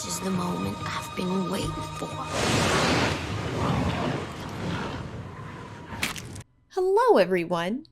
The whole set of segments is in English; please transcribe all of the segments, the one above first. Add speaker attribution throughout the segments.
Speaker 1: This is the moment I've been waiting for.
Speaker 2: Hello, everyone!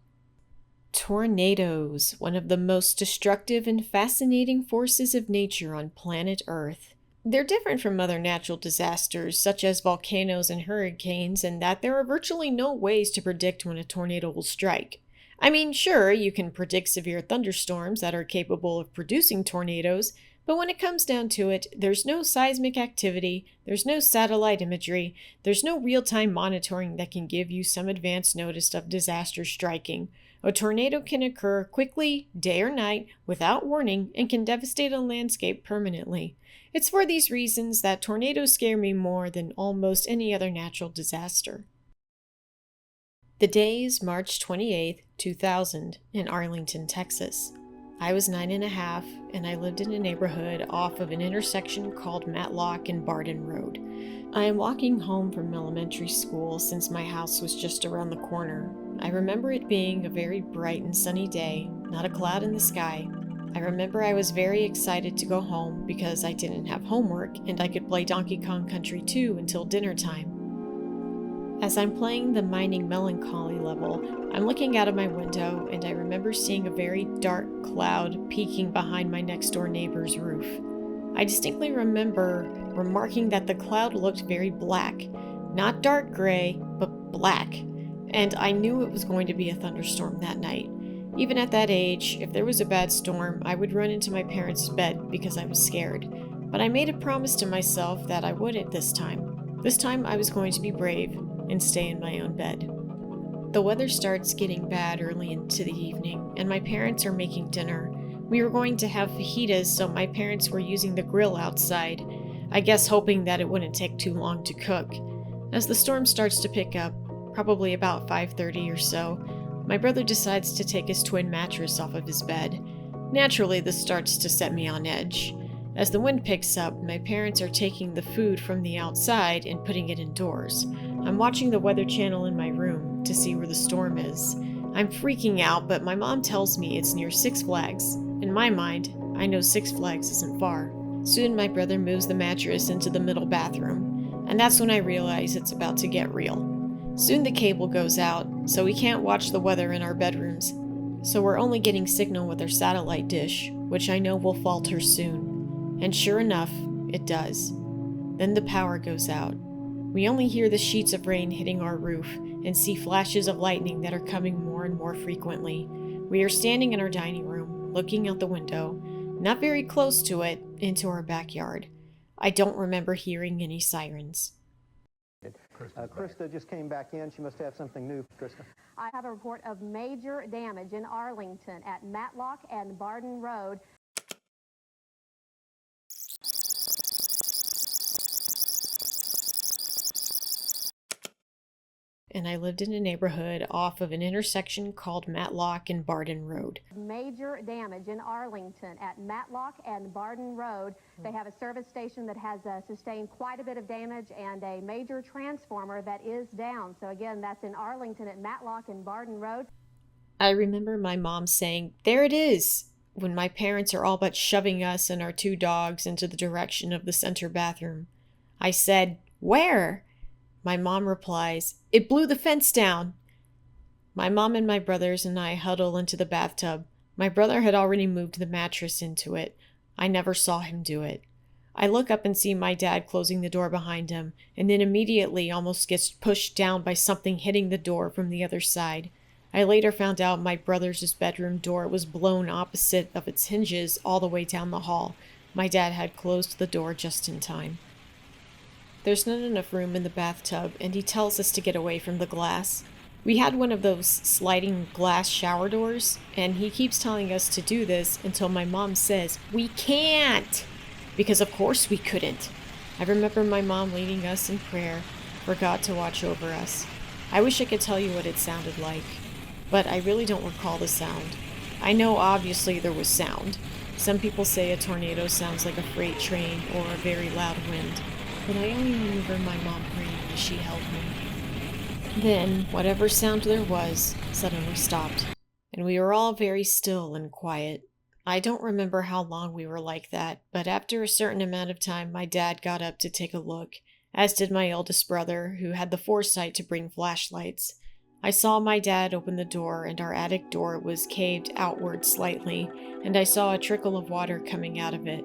Speaker 2: Tornadoes, one of the most destructive and fascinating forces of nature on planet Earth. They're different from other natural disasters, such as volcanoes and hurricanes, in that there are virtually no ways to predict when a tornado will strike. I mean, sure, you can predict severe thunderstorms that are capable of producing tornadoes, but when it comes down to it, there's no seismic activity, there's no satellite imagery, there's no real-time monitoring that can give you some advance notice of disaster striking. A tornado can occur quickly, day or night, without warning, and can devastate a landscape permanently. It's for these reasons that tornadoes scare me more than almost any other natural disaster. The day is March 28, 2000, in Arlington, Texas. I was 9.5, and I lived in a neighborhood off of an intersection called Matlock and Barden Road. I am walking home from elementary school since my house was just around the corner. I remember it being a very bright and sunny day, not a cloud in the sky. I remember I was very excited to go home because I didn't have homework and I could play Donkey Kong Country 2 until dinner time. As I'm playing the Mining Melancholy level, I'm looking out of my window and I remember seeing a very dark cloud peeking behind my next door neighbor's roof. I distinctly remember remarking that the cloud looked very black, not dark gray, but black, and I knew it was going to be a thunderstorm that night. Even at that age, if there was a bad storm, I would run into my parents' bed because I was scared. But I made a promise to myself that I wouldn't this time. This time I was going to be brave and stay in my own bed. The weather starts getting bad early into the evening, and my parents are making dinner. We were going to have fajitas, so my parents were using the grill outside, I guess hoping that it wouldn't take too long to cook. As the storm starts to pick up, probably about 5:30 or so, my brother decides to take his twin mattress off of his bed. Naturally, this starts to set me on edge. As the wind picks up, my parents are taking the food from the outside and putting it indoors. I'm watching the Weather Channel in my room to see where the storm is. I'm freaking out, but my mom tells me it's near Six Flags. In my mind, I know Six Flags isn't far. Soon my brother moves the mattress into the middle bathroom, and that's when I realize it's about to get real. Soon the cable goes out, so we can't watch the weather in our bedrooms. So we're only getting signal with our satellite dish, which I know will falter soon. And sure enough, it does. Then the power goes out. We only hear the sheets of rain hitting our roof and see flashes of lightning that are coming more and more frequently. We are standing in our dining room, looking out the window, not very close to it, into our backyard. I don't remember hearing any sirens.
Speaker 3: Krista just came back in. She must have something new. Krista?
Speaker 4: I have a report of major damage in Arlington at Matlock and Barden Road.
Speaker 2: And I lived in a neighborhood off of an intersection called Matlock and Barden Road.
Speaker 4: Major damage in Arlington at Matlock and Barden Road. They have a service station that has sustained quite a bit of damage and a major transformer that is down. So again, that's in Arlington at Matlock and Barden Road.
Speaker 2: I remember my mom saying, "There it is," when my parents are all but shoving us and our two dogs into the direction of the center bathroom. I said, "Where?" My mom replies, "It blew the fence down." My mom and my brothers and I huddle into the bathtub. My brother had already moved the mattress into it. I never saw him do it. I look up and see my dad closing the door behind him, and then immediately almost gets pushed down by something hitting the door from the other side. I later found out my brother's bedroom door was blown opposite of its hinges all the way down the hall. My dad had closed the door just in time. There's not enough room in the bathtub, and he tells us to get away from the glass. We had one of those sliding glass shower doors, and he keeps telling us to do this until my mom says, "We can't!" Because of course we couldn't. I remember my mom leading us in prayer for God to watch over us. I wish I could tell you what it sounded like, but I really don't recall the sound. I know obviously there was sound. Some people say a tornado sounds like a freight train or a very loud wind. But I only remember my mom praying as she held me. Then, whatever sound there was, suddenly stopped, and we were all very still and quiet. I don't remember how long we were like that, but after a certain amount of time, my dad got up to take a look, as did my eldest brother, who had the foresight to bring flashlights. I saw my dad open the door, and our attic door was caved outward slightly, and I saw a trickle of water coming out of it.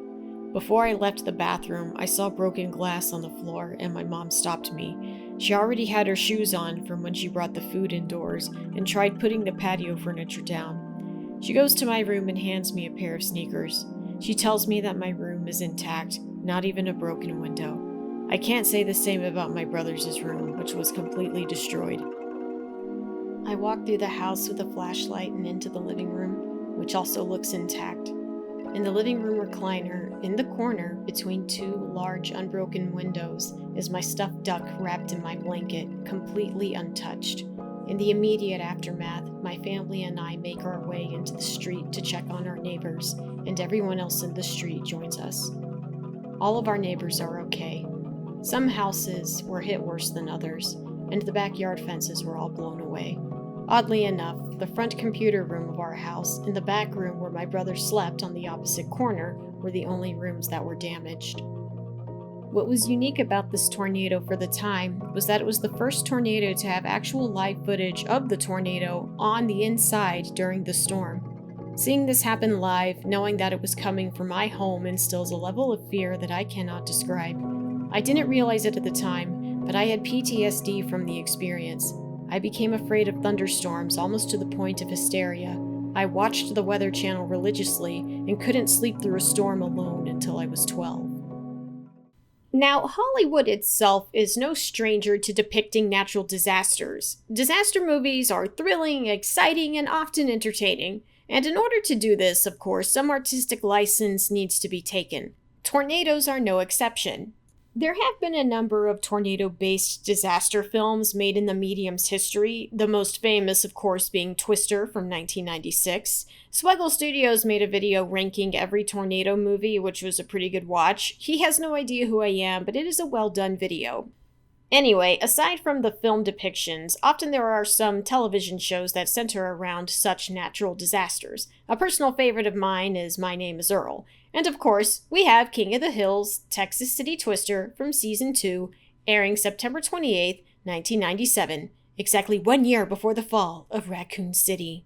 Speaker 2: Before I left the bathroom, I saw broken glass on the floor, and my mom stopped me. She already had her shoes on from when she brought the food indoors and tried putting the patio furniture down. She goes to my room and hands me a pair of sneakers. She tells me that my room is intact, not even a broken window. I can't say the same about my brother's room, which was completely destroyed. I walk through the house with a flashlight and into the living room, which also looks intact. In the living room recliner, in the corner between two large unbroken windows, is my stuffed duck wrapped in my blanket, completely untouched. In the immediate aftermath, my family and I make our way into the street to check on our neighbors, and everyone else in the street joins us. All of our neighbors are okay. Some houses were hit worse than others, and the backyard fences were all blown away. Oddly enough, the front computer room of our house and the back room where my brother slept on the opposite corner were the only rooms that were damaged. What was unique about this tornado for the time was that it was the first tornado to have actual live footage of the tornado on the inside during the storm. Seeing this happen live, knowing that it was coming from my home, instills a level of fear that I cannot describe. I didn't realize it at the time, but I had PTSD from the experience. I became afraid of thunderstorms almost to the point of hysteria. I watched the Weather Channel religiously and couldn't sleep through a storm alone until I was 12. Now, Hollywood itself is no stranger to depicting natural disasters. Disaster movies are thrilling, exciting, and often entertaining. And in order to do this, of course, some artistic license needs to be taken. Tornadoes are no exception. There have been a number of tornado-based disaster films made in the medium's history, the most famous, of course, being Twister from 1996. Swaggle Studios made a video ranking every tornado movie, which was a pretty good watch. He has no idea who I am, but it is a well-done video. Anyway, aside from the film depictions, often there are some television shows that center around such natural disasters. A personal favorite of mine is My Name is Earl. And of course, we have King of the Hills, Texas City Twister from Season 2, airing September 28, 1997, exactly 1 year before the fall of Raccoon City.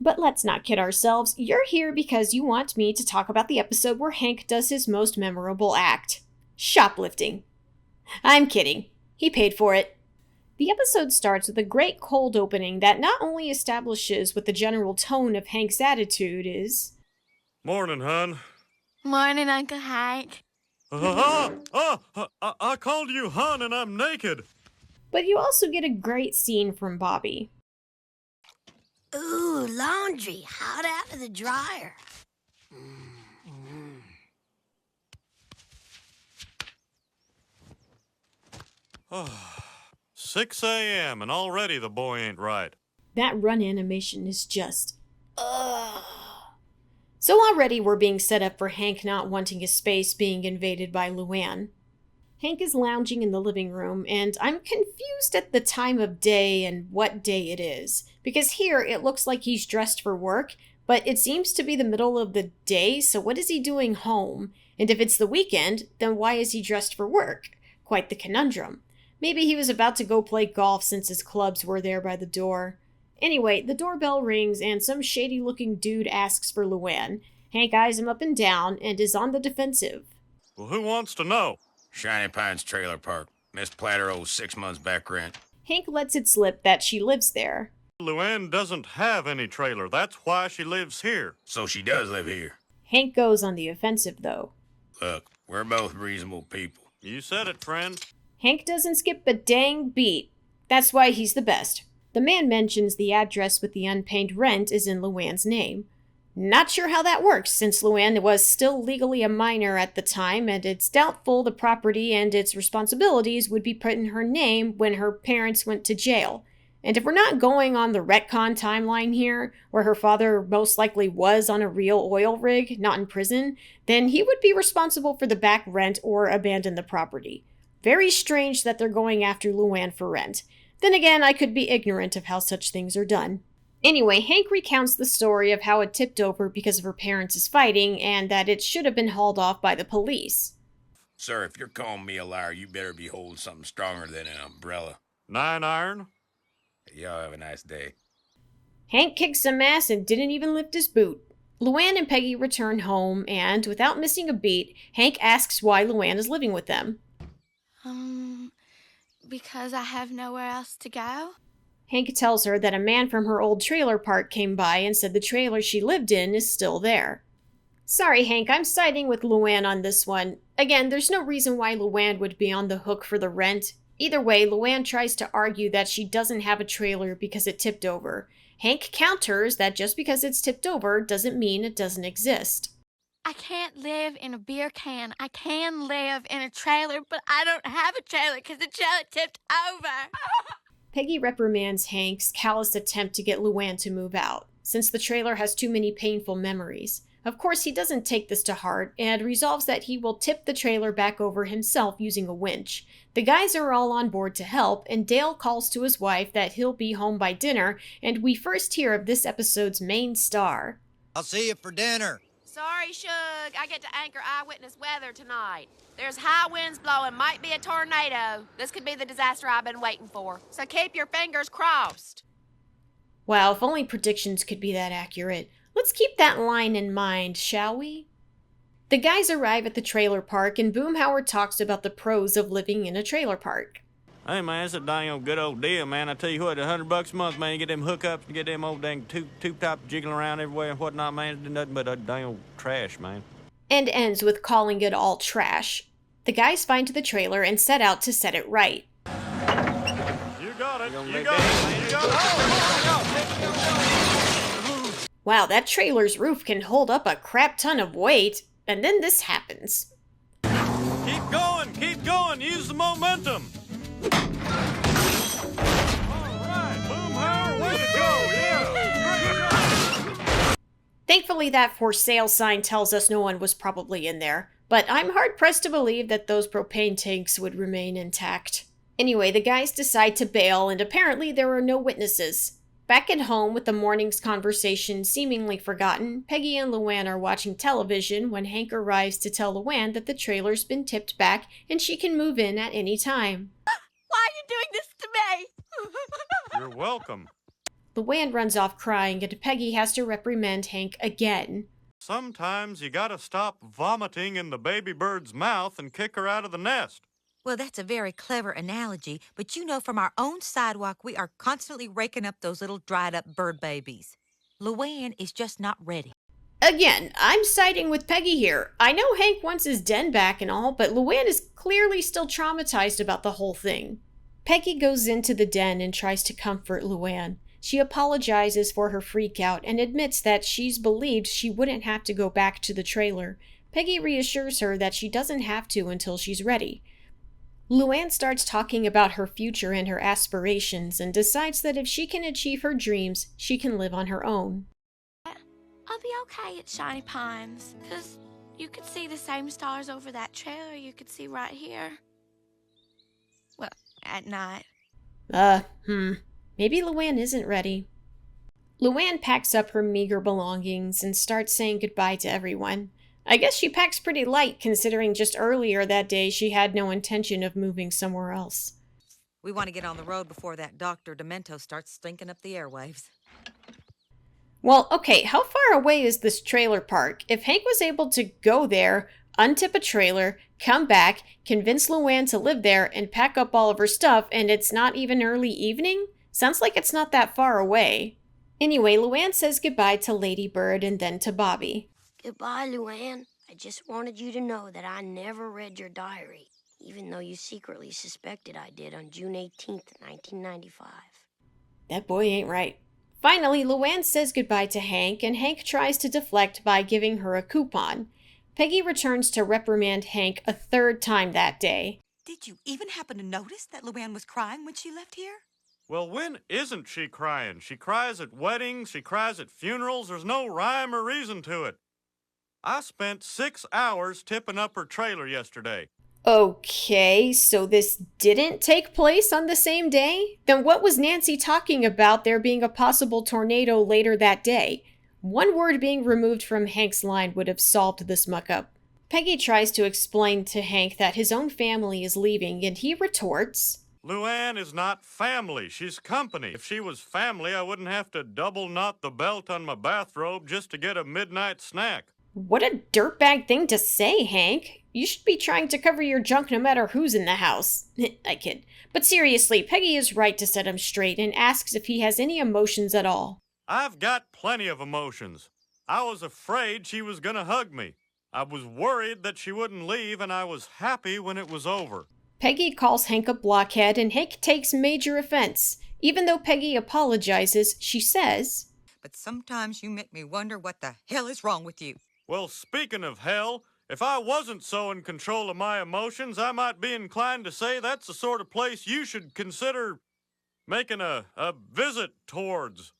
Speaker 2: But let's not kid ourselves, you're here because you want me to talk about the episode where Hank does his most memorable act: shoplifting. I'm kidding. He paid for it. The episode starts with a great cold opening that not only establishes what the general tone of Hank's attitude is...
Speaker 5: Morning, hon.
Speaker 1: Morning, Uncle Hank.
Speaker 5: I called you hon and I'm naked.
Speaker 2: But you also get a great scene from Bobby.
Speaker 1: Ooh, laundry, hot out of the dryer.
Speaker 5: 6 a.m. and already the boy ain't right.
Speaker 2: That run animation is just... ugh. So already we're being set up for Hank not wanting his space being invaded by Luanne. Hank is lounging in the living room, and I'm confused at the time of day and what day it is. Because here it looks like he's dressed for work, but it seems to be the middle of the day, so what is he doing home? And if it's the weekend, then why is he dressed for work? Quite the conundrum. Maybe he was about to go play golf since his clubs were there by the door. Anyway, the doorbell rings and some shady-looking dude asks for Luanne. Hank eyes him up and down and is on the defensive.
Speaker 5: Well, who wants to know?
Speaker 6: Shiny Pines Trailer Park. Miss Platter owes 6 months back rent.
Speaker 2: Hank lets it slip that she lives there.
Speaker 5: Luanne doesn't have any trailer. That's why she lives here.
Speaker 6: So she does live here.
Speaker 2: Hank goes on the offensive, though.
Speaker 6: Look, we're both reasonable people.
Speaker 5: You said it, friend.
Speaker 2: Hank doesn't skip a dang beat. That's why he's the best. The man mentions the address with the unpaid rent is in Luanne's name. Not sure how that works, since Luanne was still legally a minor at the time, and it's doubtful the property and its responsibilities would be put in her name when her parents went to jail. And if we're not going on the retcon timeline here, where her father most likely was on a real oil rig, not in prison, then he would be responsible for the back rent or abandon the property. Very strange that they're going after Luanne for rent. Then again, I could be ignorant of how such things are done. Anyway, Hank recounts the story of how it tipped over because of her parents' fighting and that it should have been hauled off by the police.
Speaker 6: Sir, if you're calling me a liar, you better be holding something stronger than an umbrella.
Speaker 5: 9 iron?
Speaker 6: Y'all have a nice day.
Speaker 2: Hank kicked some ass and didn't even lift his boot. Luanne and Peggy return home, and without missing a beat, Hank asks why Luanne is living with them.
Speaker 1: Because I have nowhere else to go?
Speaker 2: Hank tells her that a man from her old trailer park came by and said the trailer she lived in is still there. Sorry, Hank, I'm siding with Luanne on this one. Again, there's no reason why Luanne would be on the hook for the rent. Either way, Luanne tries to argue that she doesn't have a trailer because it tipped over. Hank counters that just because it's tipped over doesn't mean it doesn't exist.
Speaker 1: I can't live in a beer can. I can live in a trailer, but I don't have a trailer because the trailer tipped over.
Speaker 2: Peggy reprimands Hank's callous attempt to get Luanne to move out, since the trailer has too many painful memories. Of course, he doesn't take this to heart and resolves that he will tip the trailer back over himself using a winch. The guys are all on board to help, and Dale calls to his wife that he'll be home by dinner, and we first hear of this episode's main star.
Speaker 7: I'll see you for dinner.
Speaker 8: Sorry, Shug. I get to anchor eyewitness weather tonight. There's high winds blowing, might be a tornado. This could be the disaster I've been waiting for. So keep your fingers crossed.
Speaker 2: Wow, if only predictions could be that accurate. Let's keep that line in mind, shall we? The guys arrive at the trailer park, and Boomhauer talks about the pros of living in a trailer park.
Speaker 5: Hey, man, it's a dang old good old deal, man. I tell you what, $100 a month, man, you get them hookups, you get them old dang tube tops jiggling around everywhere and whatnot, man. It's nothing but a dang old trash, man.
Speaker 2: And ends with calling it all trash. The guys find the trailer and set out to set it right.
Speaker 5: You got it. You got it. You got it.
Speaker 2: Wow, that trailer's roof can hold up a crap ton of weight. And then this happens.
Speaker 5: Keep going. Keep going. Use the momentum. All right, Boomhauer, way to go. Yeah. Great job.
Speaker 2: Thankfully, that for sale sign tells us no one was probably in there. But I'm hard-pressed to believe that those propane tanks would remain intact. Anyway, the guys decide to bail, and apparently there are no witnesses. Back at home, with the morning's conversation seemingly forgotten, Peggy and Luanne are watching television when Hank arrives to tell Luanne that the trailer's been tipped back and she can move in at any time.
Speaker 1: Why are you doing this to me?
Speaker 5: You're welcome.
Speaker 2: Luanne runs off crying, and Peggy has to reprimand Hank again.
Speaker 5: Sometimes you gotta stop vomiting in the baby bird's mouth and kick her out of the nest.
Speaker 9: Well, that's a very clever analogy, but you know from our own sidewalk, we are constantly raking up those little dried-up bird babies. Luanne is just not ready.
Speaker 2: Again, I'm siding with Peggy here. I know Hank wants his den back and all, but Luanne is clearly still traumatized about the whole thing. Peggy goes into the den and tries to comfort Luanne. She apologizes for her freakout and admits that she's believed she wouldn't have to go back to the trailer. Peggy reassures her that she doesn't have to until she's ready. Luanne starts talking about her future and her aspirations and decides that if she can achieve her dreams, she can live on her own.
Speaker 1: I'll be okay at Shiny Pines, because you could see the same stars over that trailer you could see right here. Well, at night.
Speaker 2: Maybe Luanne isn't ready. Luanne packs up her meager belongings and starts saying goodbye to everyone. I guess she packs pretty light considering just earlier that day she had no intention of moving somewhere else.
Speaker 9: We want to get on the road before that Dr. Demento starts stinking up the airwaves.
Speaker 2: Well, okay, how far away is this trailer park? If Hank was able to go there, untip a trailer, come back, convince Luanne to live there, and pack up all of her stuff, and it's not even early evening? Sounds like it's not that far away. Anyway, Luanne says goodbye to Lady Bird and then to Bobby.
Speaker 1: Goodbye, Luanne. I just wanted you to know that I never read your diary, even though you secretly suspected I did on June 18th, 1995.
Speaker 2: That boy ain't right. Finally, Luanne says goodbye to Hank, and Hank tries to deflect by giving her a coupon. Peggy returns to reprimand Hank a third time that day.
Speaker 9: Did you even happen to notice that Luanne was crying when she left here?
Speaker 5: Well, when isn't she crying? She cries at weddings, she cries at funerals. There's no rhyme or reason to it. I spent 6 hours tipping up her trailer yesterday.
Speaker 2: Okay, so this didn't take place on the same day? Then what was Nancy talking about there being a possible tornado later that day? One word being removed from Hank's line would have solved this muck-up. Peggy tries to explain to Hank that his own family is leaving, and he retorts,
Speaker 5: Luanne is not family. She's company. If she was family, I wouldn't have to double knot the belt on my bathrobe just to get a midnight snack.
Speaker 2: "What a dirtbag thing to say, Hank. You should be trying to cover your junk no matter who's in the house." I kid. But seriously, Peggy is right to set him straight and asks if he has any emotions at all.
Speaker 5: I've got plenty of emotions. I was afraid she was gonna hug me. I was worried that she wouldn't leave, and I was happy when it was over.
Speaker 2: Peggy calls Hank a blockhead, and Hank takes major offense. Even though Peggy apologizes, she says,
Speaker 9: But sometimes you make me wonder what the hell is wrong with you.
Speaker 5: Well, speaking of hell, if I wasn't so in control of my emotions, I might be inclined to say that's the sort of place you should consider making a visit towards.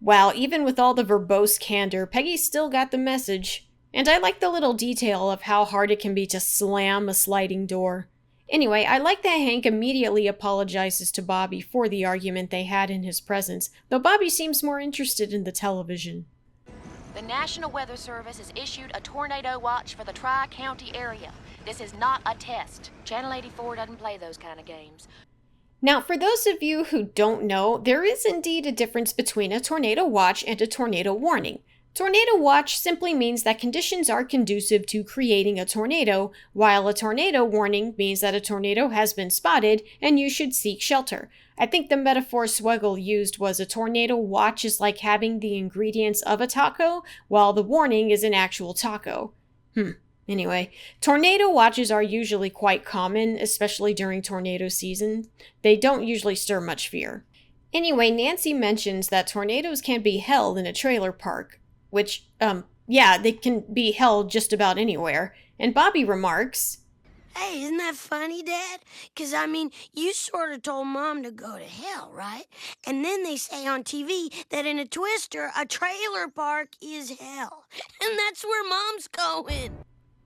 Speaker 2: Wow, even with all the verbose candor, Peggy still got the message. And I like the little detail of how hard it can be to slam a sliding door. Anyway, I like that Hank immediately apologizes to Bobby for the argument they had in his presence, though Bobby seems more interested in the television.
Speaker 8: The National Weather Service has issued a tornado watch for the Tri-County area. This is not a test. Channel 84 doesn't play those kind of games.
Speaker 2: Now, for those of you who don't know, there is indeed a difference between a tornado watch and a tornado warning. Tornado watch simply means that conditions are conducive to creating a tornado, while a tornado warning means that a tornado has been spotted and you should seek shelter. I think the metaphor Swiggle used was a tornado watch is like having the ingredients of a taco, while the warning is an actual taco. Anyway, tornado watches are usually quite common, especially during tornado season. They don't usually stir much fear. Anyway, Nancy mentions that tornadoes can be held in a trailer park. Which, yeah, they can be held just about anywhere. And Bobby remarks,
Speaker 10: "Hey, isn't that funny, Dad? 'Cause I mean, you sort of told Mom to go to hell, right? And then they say on TV that in a twister, a trailer park is hell. And that's where Mom's going."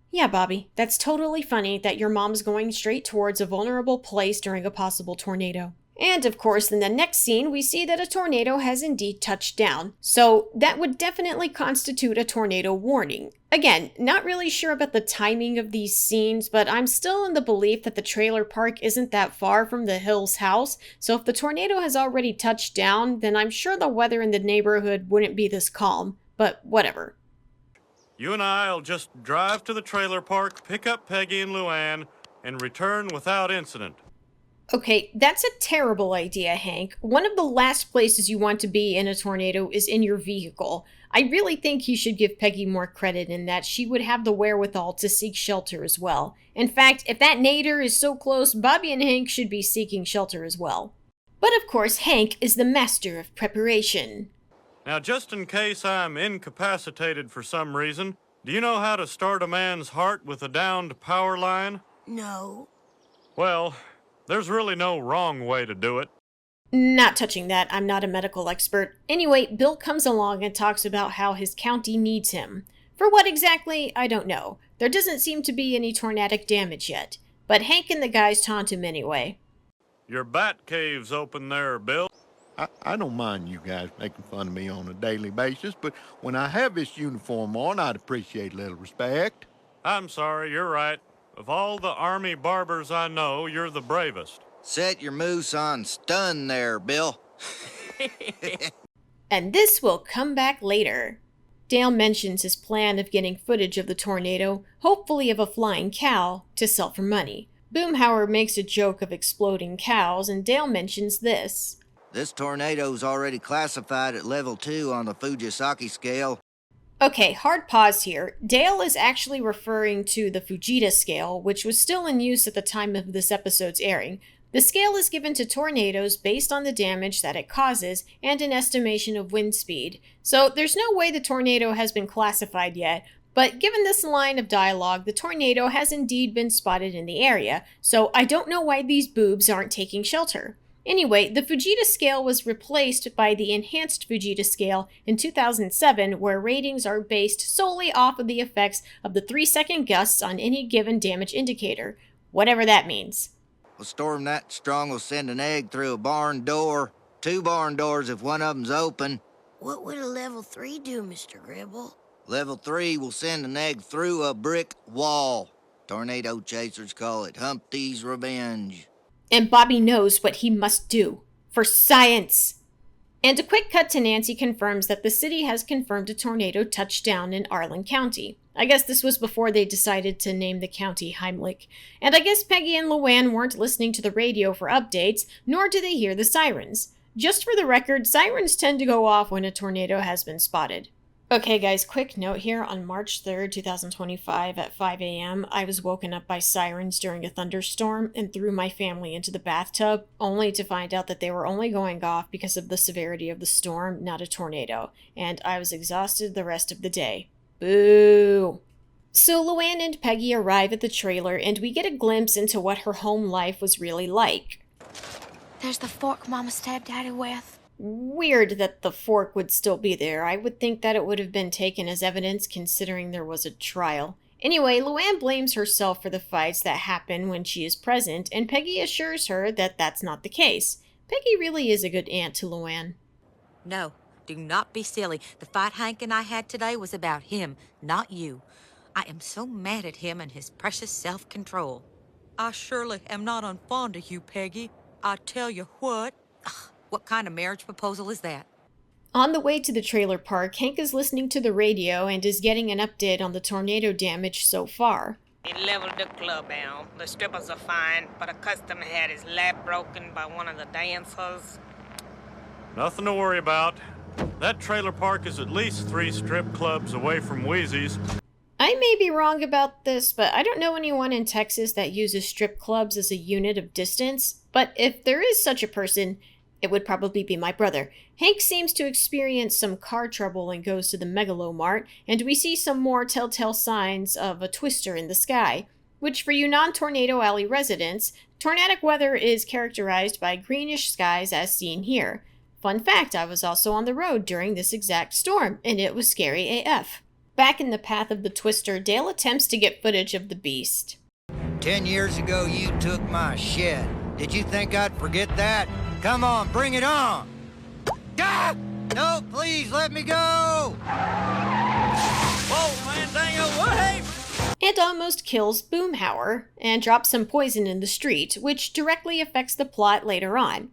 Speaker 2: "Yeah, Bobby, that's totally funny that your mom's going straight towards a vulnerable place during a possible tornado." And of course, in the next scene, we see that a tornado has indeed touched down. So that would definitely constitute a tornado warning. Again, not really sure about the timing of these scenes, but I'm still in the belief that the trailer park isn't that far from the Hills house. So if the tornado has already touched down, then I'm sure the weather in the neighborhood wouldn't be this calm. But whatever.
Speaker 5: You and I'll just drive to the trailer park, pick up Peggy and Luanne, and return without incident.
Speaker 2: Okay, that's a terrible idea, Hank. One of the last places you want to be in a tornado is in your vehicle. I really think you should give Peggy more credit in that she would have the wherewithal to seek shelter as well. In fact, if that nadir is so close, Bobby and Hank should be seeking shelter as well. But of course, Hank is the master of preparation.
Speaker 5: Now, just in case I'm incapacitated for some reason, do you know how to start a man's heart with a downed power line?
Speaker 10: No.
Speaker 5: Well, there's really no wrong way to do it.
Speaker 2: Not touching that, I'm not a medical expert. Anyway, Bill comes along and talks about how his county needs him. For what exactly, I don't know. There doesn't seem to be any tornadic damage yet. But Hank and the guys taunt him anyway.
Speaker 5: Your bat cave's open there, Bill.
Speaker 11: I don't mind you guys making fun of me on a daily basis, but when I have this uniform on, I'd appreciate a little respect.
Speaker 5: I'm sorry, you're right. Of all the Army barbers I know, you're the bravest.
Speaker 7: Set your moose on stun there, Bill.
Speaker 2: And this will come back later. Dale mentions his plan of getting footage of the tornado, hopefully of a flying cow, to sell for money. Boomhauer makes a joke of exploding cows, and Dale mentions this.
Speaker 7: This tornado's already classified at level 2 on the Fujisaki scale.
Speaker 2: Okay, hard pause here. Dale is actually referring to the Fujita scale, which was still in use at the time of this episode's airing. The scale is given to tornadoes based on the damage that it causes and an estimation of wind speed. So there's no way the tornado has been classified yet, but given this line of dialogue, the tornado has indeed been spotted in the area, so I don't know why these boobs aren't taking shelter. Anyway, the Fujita scale was replaced by the enhanced Fujita scale in 2007, where ratings are based solely off of the effects of the 3-second gusts on any given damage indicator, whatever that means.
Speaker 7: A storm that strong will send an egg through a barn door. 2 barn doors if one of them's open.
Speaker 10: What would a level 3 do, Mr. Gribble?
Speaker 7: Level 3 will send an egg through a brick wall. Tornado chasers call it Humpty's Revenge.
Speaker 2: And Bobby knows what he must do. For science! And a quick cut to Nancy confirms that the city has confirmed a tornado touchdown in Arlen County. I guess this was before they decided to name the county Heimlich. And I guess Peggy and Luanne weren't listening to the radio for updates, nor do they hear the sirens. Just for the record, sirens tend to go off when a tornado has been spotted. Okay guys, quick note here. On March 3rd, 2025 at 5 a.m., I was woken up by sirens during a thunderstorm and threw my family into the bathtub, only to find out that they were only going off because of the severity of the storm, not a tornado, and I was exhausted the rest of the day. Boo! So Luanne and Peggy arrive at the trailer and we get a glimpse into what her home life was really like.
Speaker 1: There's the fork Mama stabbed Daddy with.
Speaker 2: Weird that the fork would still be there. I would think that it would have been taken as evidence considering there was a trial. Anyway, Luanne blames herself for the fights that happen when she is present, and Peggy assures her that that's not the case. Peggy really is a good aunt to Luanne.
Speaker 9: No, do not be silly. The fight Hank and I had today was about him, not you. I am so mad at him and his precious self-control. I surely am not unfond of you, Peggy. I tell you what. Ugh, what kind of marriage proposal is that?
Speaker 2: On the way to the trailer park, Hank is listening to the radio and is getting an update on the tornado damage so far.
Speaker 12: He leveled the club down. The strippers are fine, but a customer had his leg broken by one of the dancers.
Speaker 5: Nothing to worry about. That trailer park is at least 3 strip clubs away from Wheezy's.
Speaker 2: I may be wrong about this, but I don't know anyone in Texas that uses strip clubs as a unit of distance. But if there is such a person, it would probably be my brother. Hank seems to experience some car trouble and goes to the Megalomart, and we see some more telltale signs of a twister in the sky, which for you non-Tornado Alley residents, tornadic weather is characterized by greenish skies as seen here. Fun fact, I was also on the road during this exact storm, and it was scary AF. Back in the path of the twister, Dale attempts to get footage of the beast.
Speaker 7: 10 years ago, you took my shed. Did you think I'd forget that? Come on, bring it on! Ah! No, please, let me go!
Speaker 12: Whoa, man, Daniel, what?
Speaker 2: And almost kills Boomhauer, and drops some poison in the street, which directly affects the plot later on.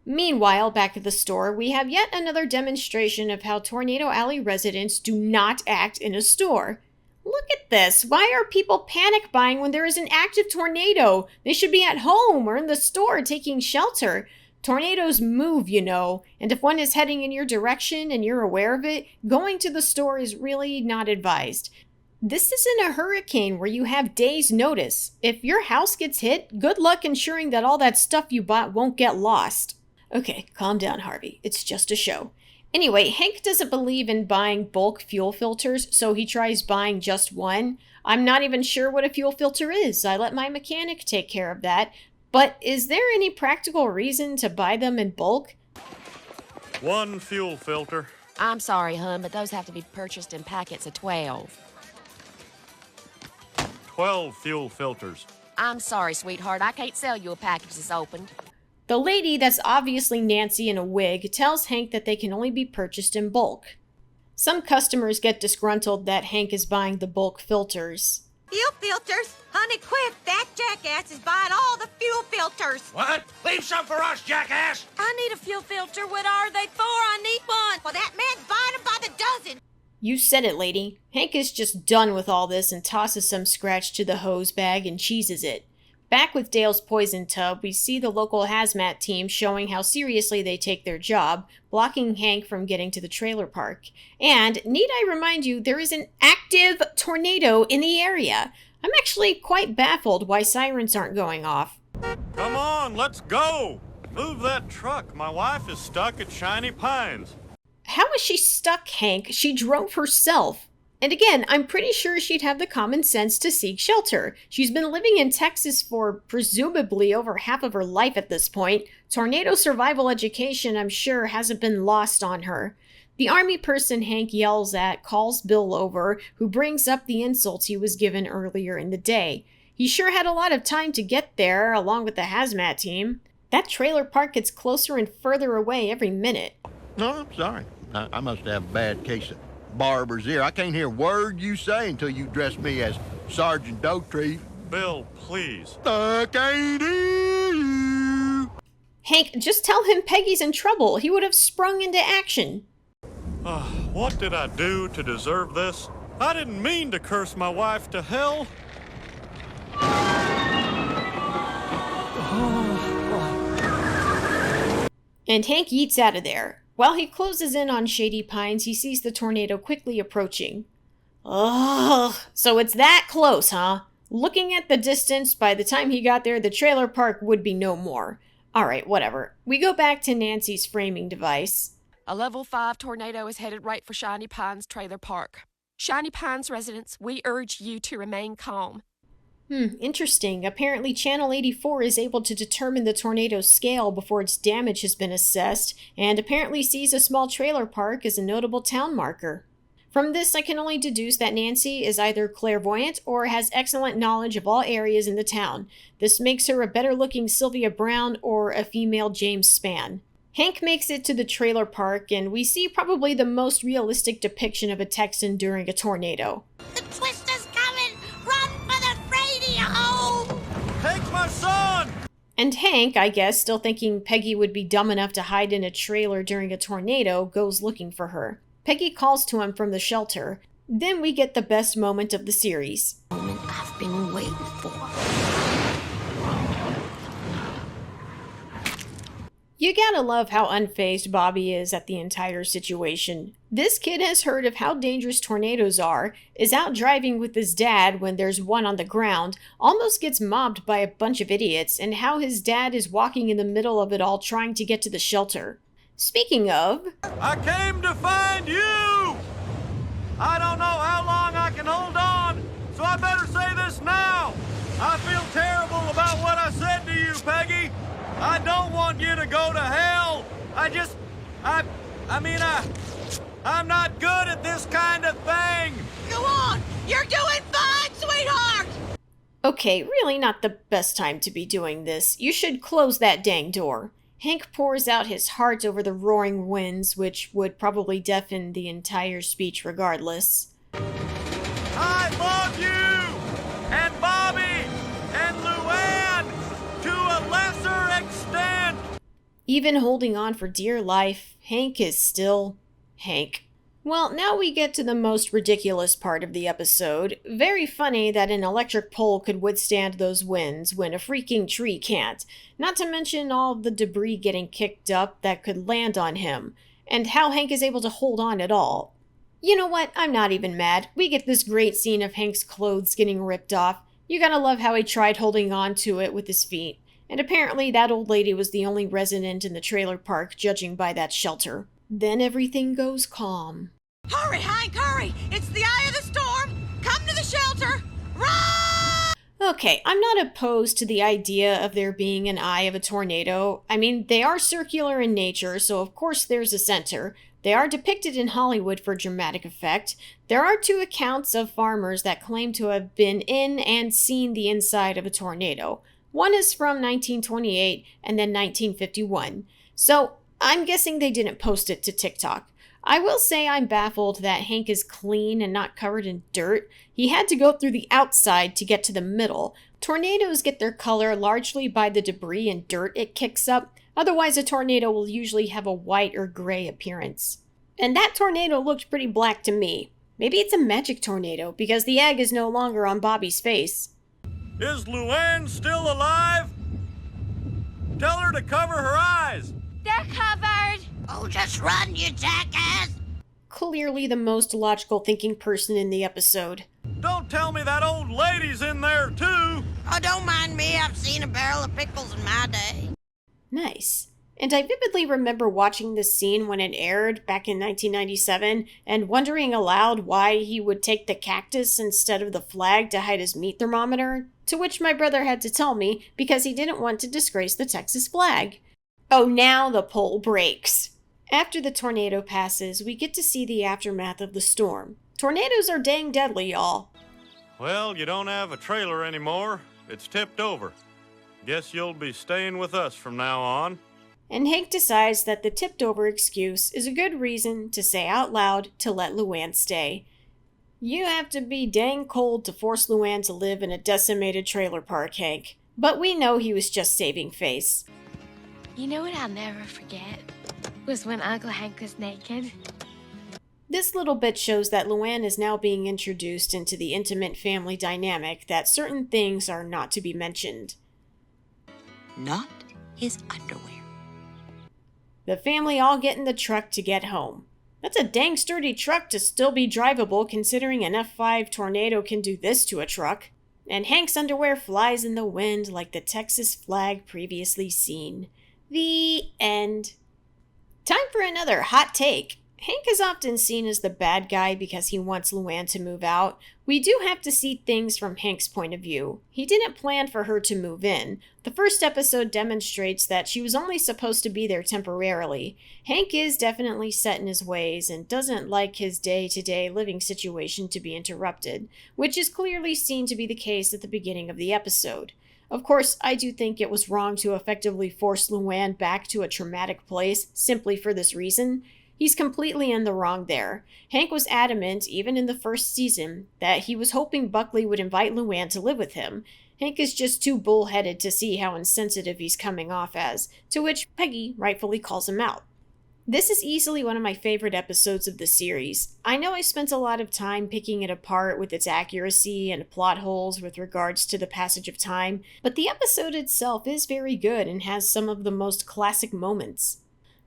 Speaker 2: Meanwhile, back at the store, we have yet another demonstration of how Tornado Alley residents do not act in a store. Look at this. Why are people panic buying when there is an active tornado? They should be at home or in the store taking shelter. Tornadoes move, you know, and if one is heading in your direction and you're aware of it, going to the store is really not advised. This isn't a hurricane where you have days' notice. If your house gets hit, good luck ensuring that all that stuff you bought won't get lost. Okay, calm down, Harvey. It's just a show. Anyway, Hank doesn't believe in buying bulk fuel filters, so he tries buying just one. I'm not even sure what a fuel filter is. I let my mechanic take care of that. But is there any practical reason to buy them in bulk?
Speaker 5: 1 fuel filter.
Speaker 8: I'm sorry, hon, but those have to be purchased in packets of 12.
Speaker 5: 12 fuel filters.
Speaker 8: I'm sorry, sweetheart. I can't sell you a package that's opened.
Speaker 2: The lady, that's obviously Nancy in a wig, tells Hank that they can only be purchased in bulk. Some customers get disgruntled that Hank is buying the bulk filters.
Speaker 9: Fuel filters? Honey, quit. That jackass is buying all the fuel filters.
Speaker 6: What? Leave some for us, jackass!
Speaker 10: I need a fuel filter. What are they for? I need one.
Speaker 9: Well, that man's buying them by the dozen.
Speaker 2: You said it, lady. Hank is just done with all this and tosses some scratch to the hose bag and cheeses it. Back with Dale's poison tub, we see the local hazmat team showing how seriously they take their job, blocking Hank from getting to the trailer park. And, need I remind you, there is an active tornado in the area. I'm actually quite baffled why sirens aren't going off.
Speaker 5: Come on, let's go! Move that truck. My wife is stuck at Shiny Pines.
Speaker 2: How is she stuck, Hank? She drove herself. And again, I'm pretty sure she'd have the common sense to seek shelter. She's been living in Texas for presumably over half of her life at this point. Tornado survival education, I'm sure, hasn't been lost on her. The army person Hank yells at calls Bill over, who brings up the insults he was given earlier in the day. He sure had a lot of time to get there, along with the hazmat team. That trailer park gets closer and further away every minute.
Speaker 11: No, I'm sorry. I must have a bad case of barber's ear. I can't hear a word you say until you dress me as Sergeant Doughtrees.
Speaker 5: Bill, please.
Speaker 11: I can't hear you.
Speaker 2: Hank, just tell him Peggy's in trouble. He would have sprung into action.
Speaker 5: What did I do to deserve this? I didn't mean to curse my wife to hell.
Speaker 2: And Hank yeets out of there. While he closes in on Shady Pines, he sees the tornado quickly approaching. Ugh, so it's that close, huh? Looking at the distance, by the time he got there, the trailer park would be no more. Alright, whatever. We go back to Nancy's framing device.
Speaker 8: A level 5 tornado is headed right for Shiny Pines Trailer Park. Shiny Pines residents, we urge you to remain calm.
Speaker 2: Interesting. Apparently Channel 84 is able to determine the tornado's scale before its damage has been assessed, and apparently sees a small trailer park as a notable town marker. From this, I can only deduce that Nancy is either clairvoyant or has excellent knowledge of all areas in the town. This makes her a better-looking Sylvia Brown or a female James Spann. Hank makes it to the trailer park, and we see probably the most realistic depiction of a Texan during a tornado.
Speaker 10: The twister's coming! Run for the radio!
Speaker 5: Take my son!
Speaker 2: And Hank, I guess, still thinking Peggy would be dumb enough to hide in a trailer during a tornado, goes looking for her. Peggy calls to him from the shelter. Then we get the best moment of the series.
Speaker 10: Moment I've been waiting for.
Speaker 2: You gotta love how unfazed Bobby is at the entire situation. This kid has heard of how dangerous tornadoes are, is out driving with his dad when there's one on the ground, almost gets mobbed by a bunch of idiots, and how his dad is walking in the middle of it all trying to get to the shelter. Speaking of...
Speaker 5: I came to find you! I don't know how long I can hold on, so I better say this now. I feel terrible about what I said to you, Peggy. I don't want you to go to hell. I'm not good at this kind of thing.
Speaker 8: Go on! You're doing fine, sweetheart!
Speaker 2: Okay, really not the best time to be doing this. You should close that dang door. Hank pours out his heart over the roaring winds, which would probably deafen the entire speech regardless.
Speaker 5: I love you! And Bobby! And Luanne! To a lesser extent!
Speaker 2: Even holding on for dear life, Hank is still Hank. Well, now we get to the most ridiculous part of the episode. Very funny that an electric pole could withstand those winds when a freaking tree can't. Not to mention all the debris getting kicked up that could land on him, and how Hank is able to hold on at all. You know what? I'm not even mad. We get this great scene of Hank's clothes getting ripped off. You gotta love how he tried holding on to it with his feet. And apparently that old lady was the only resident in the trailer park, judging by that shelter. Then everything goes calm.
Speaker 9: Hurry, Hank, hurry! It's the eye of the storm! Come to the shelter! Run!
Speaker 2: Okay, I'm not opposed to the idea of there being an eye of a tornado. I mean, they are circular in nature, so of course there's a center. They are depicted in Hollywood for dramatic effect. There are 2 accounts of farmers that claim to have been in and seen the inside of a tornado. One is from 1928 and then 1951. So I'm guessing they didn't post it to TikTok. I will say I'm baffled that Hank is clean and not covered in dirt. He had to go through the outside to get to the middle. Tornadoes get their color largely by the debris and dirt it kicks up. Otherwise, a tornado will usually have a white or gray appearance. And that tornado looked pretty black to me. Maybe it's a magic tornado because the egg is no longer on Bobby's face.
Speaker 5: Is Luanne still alive? Tell her to cover her eyes.
Speaker 1: They're covered.
Speaker 10: Oh, just run, you jackass!
Speaker 2: Clearly the most logical thinking person in the episode.
Speaker 5: Don't tell me that old lady's in there, too.
Speaker 10: Oh, don't mind me. I've seen a barrel of pickles in my day.
Speaker 2: Nice. And I vividly remember watching this scene when it aired back in 1997 and wondering aloud why he would take the cactus instead of the flag to hide his meat thermometer, to which my brother had to tell me because he didn't want to disgrace the Texas flag. Oh, now the pole breaks. After the tornado passes, we get to see the aftermath of the storm. Tornadoes are dang deadly, y'all.
Speaker 5: Well, you don't have a trailer anymore. It's tipped over. Guess you'll be staying with us from now on.
Speaker 2: And Hank decides that the tipped-over excuse is a good reason to say out loud to let Luanne stay. You have to be dang cold to force Luanne to live in a decimated trailer park, Hank. But we know he was just saving face.
Speaker 1: You know what I'll never forget? Was when Uncle Hank was naked.
Speaker 2: This little bit shows that Luanne is now being introduced into the intimate family dynamic that certain things are not to be mentioned.
Speaker 9: Not his underwear.
Speaker 2: The family all get in the truck to get home. That's a dang sturdy truck to still be drivable considering an F5 tornado can do this to a truck. And Hank's underwear flies in the wind like the Texas flag previously seen. The end. Time for another hot take. Hank is often seen as the bad guy because he wants Luanne to move out. We do have to see things from Hank's point of view. He didn't plan for her to move in. The first episode demonstrates that she was only supposed to be there temporarily. Hank is definitely set in his ways and doesn't like his day-to-day living situation to be interrupted, which is clearly seen to be the case at the beginning of the episode. Of course, I do think it was wrong to effectively force Luanne back to a traumatic place simply for this reason. He's completely in the wrong there. Hank was adamant, even in the first season, that he was hoping Buckley would invite Luanne to live with him. Hank is just too bullheaded to see how insensitive he's coming off as, to which Peggy rightfully calls him out. This is easily one of my favorite episodes of the series. I know I spent a lot of time picking it apart with its accuracy and plot holes with regards to the passage of time, but the episode itself is very good and has some of the most classic moments.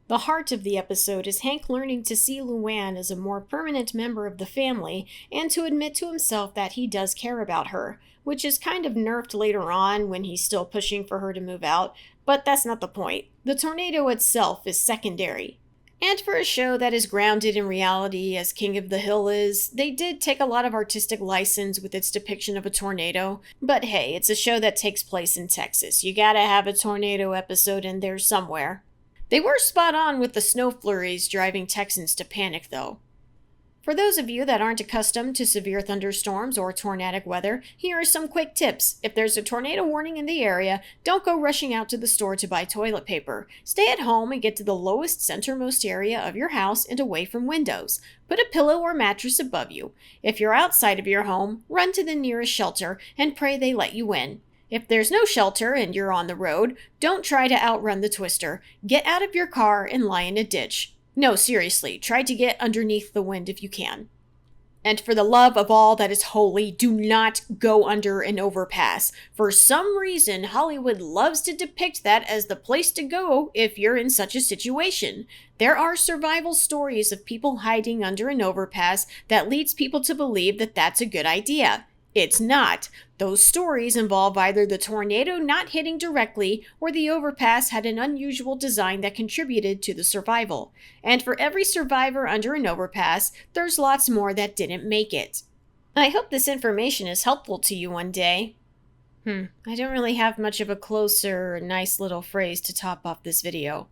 Speaker 2: The heart of the episode is Hank learning to see Luanne as a more permanent member of the family and to admit to himself that he does care about her, which is kind of nerfed later on when he's still pushing for her to move out, but that's not the point. The tornado itself is secondary. And for a show that is grounded in reality as King of the Hill is, they did take a lot of artistic license with its depiction of a tornado. But hey, it's a show that takes place in Texas. You gotta have a tornado episode in there somewhere. They were spot on with the snow flurries driving Texans to panic, though. For those of you that aren't accustomed to severe thunderstorms or tornadic weather, here are some quick tips. If there's a tornado warning in the area, don't go rushing out to the store to buy toilet paper. Stay at home and get to the lowest centermost area of your house and away from windows. Put a pillow or mattress above you. If you're outside of your home, run to the nearest shelter and pray they let you in. If there's no shelter and you're on the road, don't try to outrun the twister. Get out of your car and lie in a ditch. No, seriously, try to get underneath the wind if you can. And for the love of all that is holy, do not go under an overpass. For some reason, Hollywood loves to depict that as the place to go if you're in such a situation. There are survival stories of people hiding under an overpass that leads people to believe that that's a good idea. It's not. Those stories involve either the tornado not hitting directly or the overpass had an unusual design that contributed to the survival. And for every survivor under an overpass, there's lots more that didn't make it. I hope this information is helpful to you one day. I don't really have much of a closer, nice little phrase to top off this video.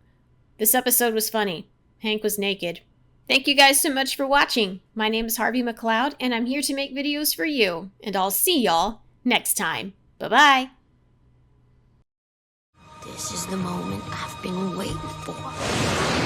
Speaker 2: This episode was funny. Hank was naked. Thank you guys so much for watching. My name is Harvey McLeod, and I'm here to make videos for you. And I'll see y'all next time. Bye-bye.
Speaker 10: This is the moment I've been waiting for.